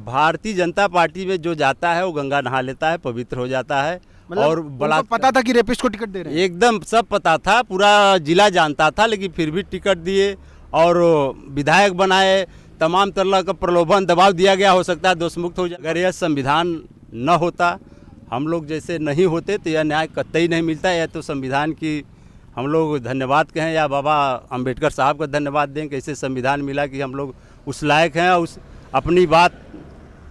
Bharatiya Janata party में जो जाता है वो गंगा नहा लेता है, पवित्र हो जाता है। और उनको पता था कि रेपिस्ट को टिकट दे रहे हैं? एकदम सब पता था, पूरा जिला जानता था, लेकिन फिर भी टिकट दिए और विधायक बनाए। तमाम तरह का प्रलोभन दबाव दिया गया, हो सकता है दोषमुक्त हो जाए। अगर यह संविधान न होता, हम लोग जैसे नहीं होते, तो यह न्याय कतई नहीं मिलता। यह तो संविधान की हम लोग धन्यवाद कहें या बाबा अंबेडकर साहब का धन्यवाद दें कि ऐसे संविधान मिला कि हम लोग उस लायक हैं और उस अपनी बात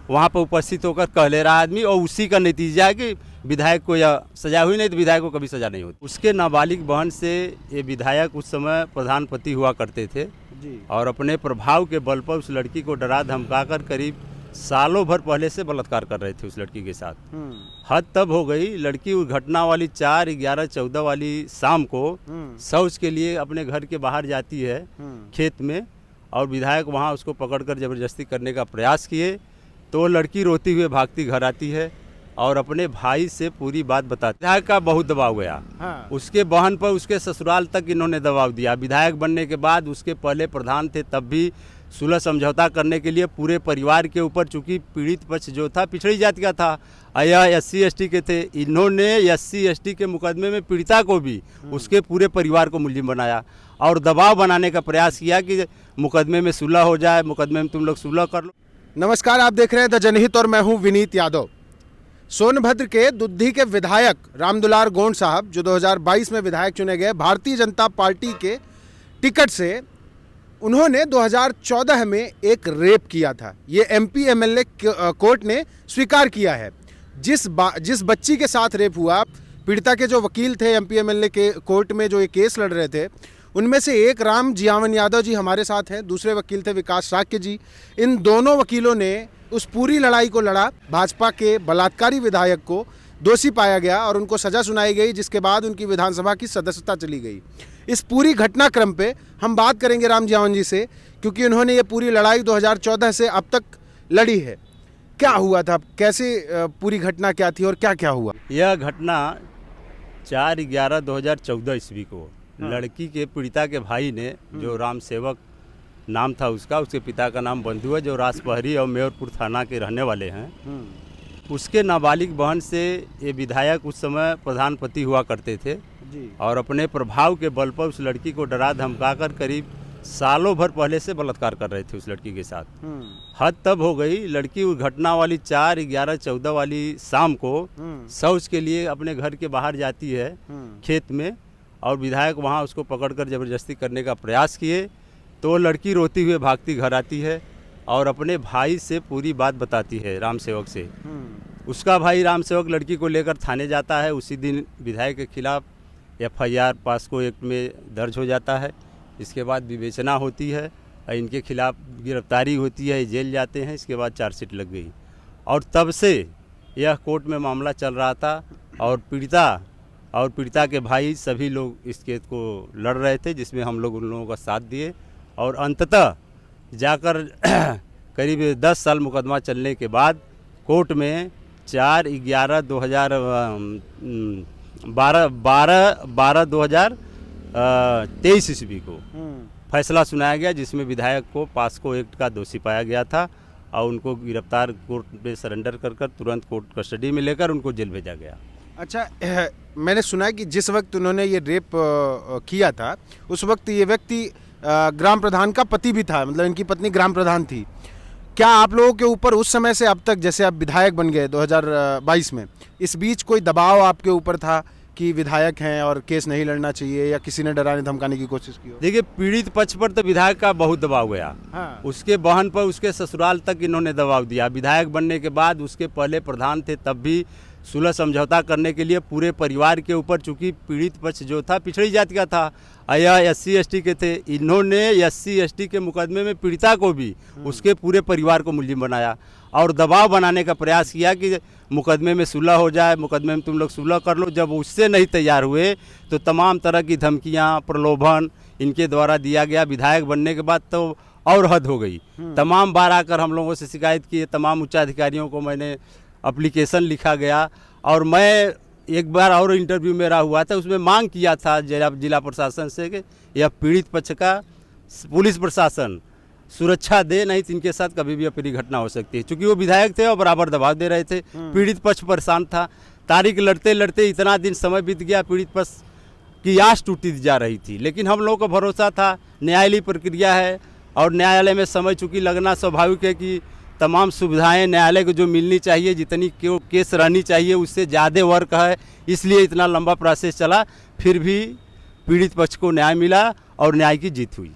वहाँ पर उपस्थित होकर कह ले रहा आदमी। और उसी का नतीजा है कि विधायक को यह सजा हुई, नहीं तो विधायक को कभी सजा नहीं होती। उसके नाबालिग बहन से ये विधायक उस समय प्रधानपति हुआ करते थे जी। और अपने प्रभाव के बल पर उस लड़की को डरा धमका कर करीब सालों भर पहले से बलात्कार कर रहे थे उस लड़की के साथ। हद तब हो गई, लड़की उस घटना वाली 4/11/14 वाली शाम को शौच के लिए अपने घर के बाहर जाती है खेत में, और विधायक वहाँ उसको पकड़कर जबरदस्ती करने का प्रयास किए, तो लड़की रोती हुई भागती घर आती है और अपने भाई से पूरी बात बताती। विधायक का बहुत दबाव गया। हाँ। उसके बहन पर उसके ससुराल तक इन्होंने दबाव दिया। विधायक बनने के बाद उसके पहले प्रधान थे, तब भी सुलह समझौता करने के लिए पूरे परिवार के ऊपर, चूंकि पीड़ित पक्ष जो था पिछड़ी जाति का था, यह SC/ST के थे, इन्होंने SC/ST के मुकदमे में पीड़िता को भी उसके पूरे परिवार को मुलजिम बनाया और दबाव बनाने का प्रयास किया कि मुकदमे में सुलह हो जाए, मुकदमे में तुम लोग सुलह कर लो। नमस्कार, आप देख रहे हैं द जनहित और मैं हूं विनीत यादव। सोनभद्र के दुद्धी के विधायक रामदुलार गोंड साहब, जो 2022 में विधायक चुने गए भारतीय जनता पार्टी के टिकट से, उन्होंने 2014 में एक रेप किया था। ये MP MLA कोर्ट ने स्वीकार किया है। जिस बच्ची के साथ रेप हुआ, पीड़िता के जो वकील थे MP MLA के कोर्ट में जो ये केस लड़ रहे थे, उनमें से एक राम जियावन यादव जी हमारे साथ हैं, दूसरे वकील थे विकास शाक्य जी। इन दोनों वकीलों ने उस पूरी लड़ाई को लड़ा। भाजपा के बलात्कारी विधायक को दोषी पाया गया और उनको सजा सुनाई गई, जिसके बाद उनकी विधानसभा की सदस्यता चली गई। इस पूरी घटनाक्रम पे हम बात करेंगे राम जियावन जी से, क्योंकि उन्होंने ये पूरी लड़ाई 2014 से अब तक लड़ी है। क्या हुआ था, कैसे पूरी घटना क्या थी और क्या क्या हुआ? यह घटना 4/11/2014 ईस्वी को लड़की के पीड़िता के भाई ने, जो राम सेवक नाम था उसका, उसके पिता का नाम बंधु है, जो राजपहरी और मेयरपुर थाना के रहने वाले हैं, उसके नाबालिग बहन से ये विधायक उस समय प्रधानपति हुआ करते थे जी। और अपने प्रभाव के बल पर उस लड़की को डरा धमका कर करीब सालों भर पहले से बलात्कार कर रहे थे उस लड़की के साथ। हद तब हो गई, लड़की उस घटना वाली 4/11/14 वाली शाम को शौच के लिए अपने घर के बाहर जाती है खेत में, और विधायक वहाँ उसको पकड़कर जबरदस्ती करने का प्रयास किए, तो लड़की रोती हुई भागती घर आती है और अपने भाई से पूरी बात बताती है, राम सेवक से। उसका भाई राम सेवक लड़की को लेकर थाने जाता है। उसी दिन विधायक के खिलाफ FIR पास्को एक्ट में दर्ज हो जाता है। इसके बाद विवेचना होती है और इनके खिलाफ गिरफ्तारी होती है, जेल जाते हैं। इसके बाद चार्जशीट लग गई और तब से यह कोर्ट में मामला चल रहा था और पीड़िता के भाई सभी लोग इस केस को लड़ रहे थे, जिसमें हम लोग उन लोगों का साथ दिए और अंततः जाकर करीब 10 साल मुकदमा चलने के बाद कोर्ट में 4/11/2023 ईस्वी को फैसला सुनाया गया, जिसमें विधायक को पास्को एक्ट का दोषी पाया गया था और उनको गिरफ्तार कोर्ट में सरेंडर कर तुरंत कोर्ट कस्टडी में लेकर उनको जेल भेजा गया। अच्छा, मैंने सुना है कि जिस वक्त उन्होंने ये रेप किया था, उस वक्त ये व्यक्ति ग्राम प्रधान का पति भी था, मतलब इनकी पत्नी ग्राम प्रधान थी। क्या आप लोगों के ऊपर उस समय से अब तक, जैसे आप विधायक बन गए 2022 में, इस बीच कोई दबाव आपके ऊपर था कि विधायक हैं और केस नहीं लड़ना चाहिए, या किसी ने डराने धमकाने की कोशिश की? देखिए, पीड़ित पक्ष पर तो विधायक का बहुत दबाव गया। हाँ। उसके बहन पर उसके ससुराल तक इन्होंने दबाव दिया। विधायक बनने के बाद उसके पहले प्रधान थे, तब भी सुलह समझौता करने के लिए पूरे परिवार के ऊपर, चूंकि पीड़ित पक्ष जो था पिछड़ी जाति का था, यह SC/ST के थे, इन्होंने SC/ST के मुकदमे में पीड़िता को भी उसके पूरे परिवार को मुलजिम बनाया और दबाव बनाने का प्रयास किया कि मुकदमे में सुलह हो जाए, मुकदमे में तुम लोग सुलह कर लो। जब उससे नहीं तैयार हुए तो तमाम तरह की धमकियां, प्रलोभन इनके द्वारा दिया गया। विधायक बनने के बाद तो और हद हो गई। तमाम बार आकर हम लोगों से शिकायत किए, तमाम उच्चाधिकारियों को मैंने एप्लीकेशन लिखा गया, और मैं एक बार और इंटरव्यू मेरा हुआ था, उसमें मांग किया था जिला प्रशासन से कि यह पीड़ित पक्ष का पुलिस प्रशासन सुरक्षा दे, नहीं तो इनके साथ कभी भी अप्रिय घटना हो सकती है। क्योंकि वो विधायक थे और बराबर दबाव दे रहे थे, पीड़ित पक्ष परेशान था। तारीख लड़ते लड़ते इतना दिन समय बीत गया, पीड़ित पक्ष की आस टूटी जा रही थी। लेकिन हम लोगों को भरोसा था, न्यायालयीय प्रक्रिया है और न्यायालय में समय चूँकि लगना स्वाभाविक है कि तमाम सुविधाएं न्यायालय को जो मिलनी चाहिए, जितनी केस रहनी चाहिए उससे ज़्यादा वर्क है, इसलिए इतना लंबा प्रोसेस चला। फिर भी पीड़ित पक्ष को न्याय मिला और न्याय की जीत हुई।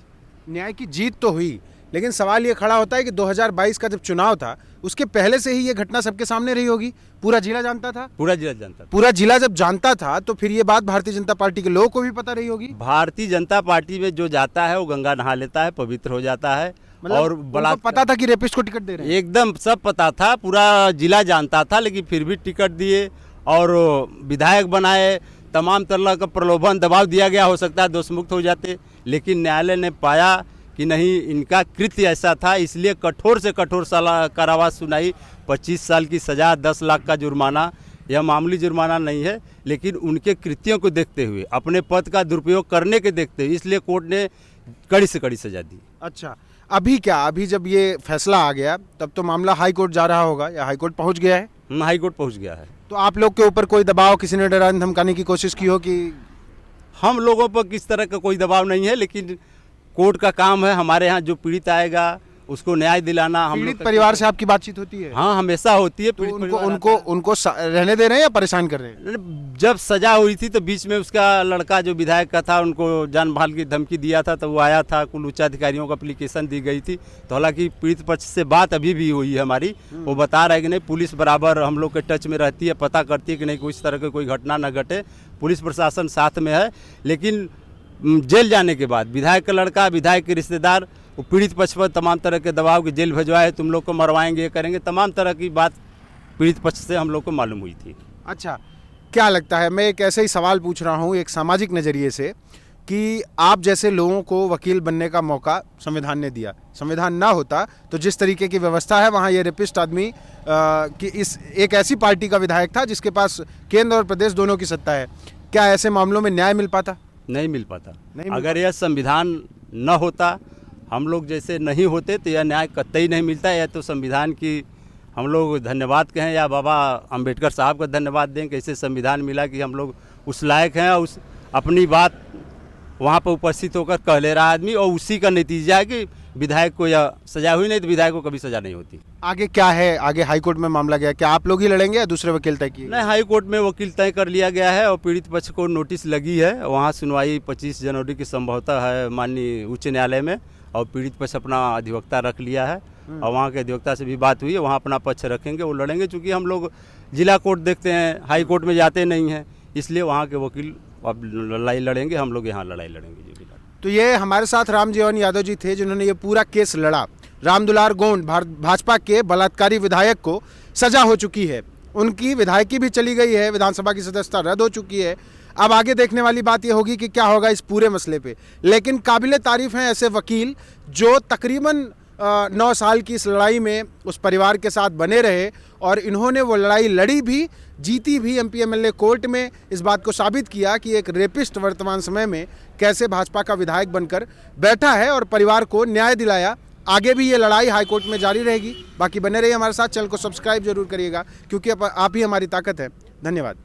न्याय की जीत तो हुई, लेकिन सवाल ये खड़ा होता है कि 2022 का जब चुनाव था उसके पहले से ही ये घटना सबके सामने रही होगी, पूरा जिला जानता था। पूरा जिला जानता था। पूरा जिला जब जानता था तो फिर ये बात भारतीय जनता पार्टी के लोगों को भी पता रही होगी। भारतीय जनता पार्टी में जो जाता है वो गंगा नहा लेता है, पवित्र हो जाता है। और उनको पता था कि रेपिस्ट को टिकट दे रहे हैं, एकदम सब पता था, पूरा जिला जानता था। लेकिन फिर भी टिकट दिए और विधायक बनाए, तमाम तरह का प्रलोभन दबाव दिया गया, हो सकता है दोषमुक्त हो जाते। लेकिन न्यायालय ने पाया कि नहीं, इनका कृत्य ऐसा था, इसलिए कठोर से कठोर कारावास सुनाई। 25 साल की सज़ा, 10 लाख का जुर्माना। यह मामूली जुर्माना नहीं है, लेकिन उनके कृत्यों को देखते हुए, अपने पद का दुरुपयोग करने के देखते हुए, इसलिए कोर्ट ने कड़ी से कड़ी सजा दी। अच्छा, अभी क्या, अभी जब ये फैसला आ गया तब तो मामला हाई कोर्ट जा रहा होगा या हाई कोर्ट पहुंच गया है? हाई कोर्ट पहुंच गया है। तो आप लोग के ऊपर कोई दबाव, किसी ने डराने धमकाने की कोशिश की हो कि? हम लोगों पर किस तरह का कोई दबाव नहीं है, लेकिन कोर्ट का काम है। हमारे यहाँ जो पीड़ित आएगा उसको न्याय दिलाना। हम पीड़ित परिवार से आपकी बातचीत होती है? हाँ, हमेशा होती है। तो उनको रहने दे रहे हैं या परेशान कर रहे हैं? जब सजा हुई थी तो बीच में उसका लड़का जो विधायक का था, उनको जान माल की धमकी दिया था, तो वो आया था, कुल उच्च अधिकारियों को एप्लीकेशन दी गई थी। तो हालांकि पीड़ित पक्ष से बात अभी भी हुई है हमारी, वो बता रहे कि नहीं, पुलिस बराबर हम लोग के टच में रहती है, पता करती है कि नहीं इस तरह की कोई घटना न घटे। पुलिस प्रशासन साथ में है। लेकिन जेल जाने के बाद विधायक का लड़का, विधायक के रिश्तेदार, वो पीड़ित पक्ष पर तमाम तरह के दबाव कि जेल भिजवाए, तुम लोग को मरवाएंगे, ये करेंगे, तमाम तरह की बात पीड़ित पक्ष से हम लोग को मालूम हुई थी। अच्छा, क्या लगता है, मैं एक ऐसे ही सवाल पूछ रहा हूँ एक सामाजिक नज़रिए से, कि आप जैसे लोगों को वकील बनने का मौका संविधान ने दिया, संविधान ना होता तो जिस तरीके की व्यवस्था है वहाँ ये रेपिस्ट आदमी कि इस एक ऐसी पार्टी का विधायक था जिसके पास केंद्र और प्रदेश दोनों की सत्ता है, क्या ऐसे मामलों में न्याय मिल पाता? नहीं मिल पाता। अगर यह संविधान न होता, हम लोग जैसे नहीं होते, तो यह न्याय कतई नहीं मिलता। यह तो संविधान की हम लोग धन्यवाद कहें या बाबा अंबेडकर साहब का धन्यवाद दें कि ऐसे संविधान मिला कि हम लोग उस लायक हैं, उस अपनी बात वहाँ पर उपस्थित होकर कह ले रहा आदमी, और उसी का नतीजा है कि विधायक को यह सजा हुई। नहीं तो विधायक को कभी सजा नहीं होती। आगे क्या है? आगे हाई कोर्ट में मामला गया, क्या आप लोग ही लड़ेंगे या दूसरे वकील तय किए? नहीं, हाई कोर्ट में वकील तय कर लिया गया है और पीड़ित पक्ष को नोटिस लगी है। वहाँ सुनवाई 25 जनवरी की संभवतः है माननीय उच्च न्यायालय में, और पीड़ित पक्ष अपना अधिवक्ता रख लिया है और वहाँ के अधिवक्ता से भी बात हुई है, वहाँ अपना पक्ष रखेंगे, वो लड़ेंगे। चूँकि हम लोग जिला कोर्ट देखते हैं, हाई कोर्ट में जाते नहीं हैं, इसलिए वहाँ के वकील अब लड़ाई लड़ेंगे, हम लोग यहाँ लड़ाई लड़ेंगे। तो ये हमारे साथ रामजीवन यादव जी थे जिन्होंने ये पूरा केस लड़ा। रामदुलार गोंड भाजपा के बलात्कारी विधायक को सजा हो चुकी है, उनकी विधायकी भी चली गई है, विधानसभा की सदस्यता रद्द हो चुकी है। अब आगे देखने वाली बात ये होगी कि क्या होगा इस पूरे मसले पे। लेकिन काबिले तारीफ हैं ऐसे वकील जो तकरीबन 9 साल की इस लड़ाई में उस परिवार के साथ बने रहे, और इन्होंने वो लड़ाई लड़ी भी, जीती भी। एमपी एमएलए कोर्ट में इस बात को साबित किया कि एक रेपिस्ट वर्तमान समय में कैसे भाजपा का विधायक बनकर बैठा है और परिवार को न्याय दिलाया। आगे भी ये लड़ाई हाई कोर्ट में जारी रहेगी। बाकी बने रहिए हमारे साथ, चैनल को सब्सक्राइब जरूर करिएगा, क्योंकि आप ही हमारी ताकत है। धन्यवाद।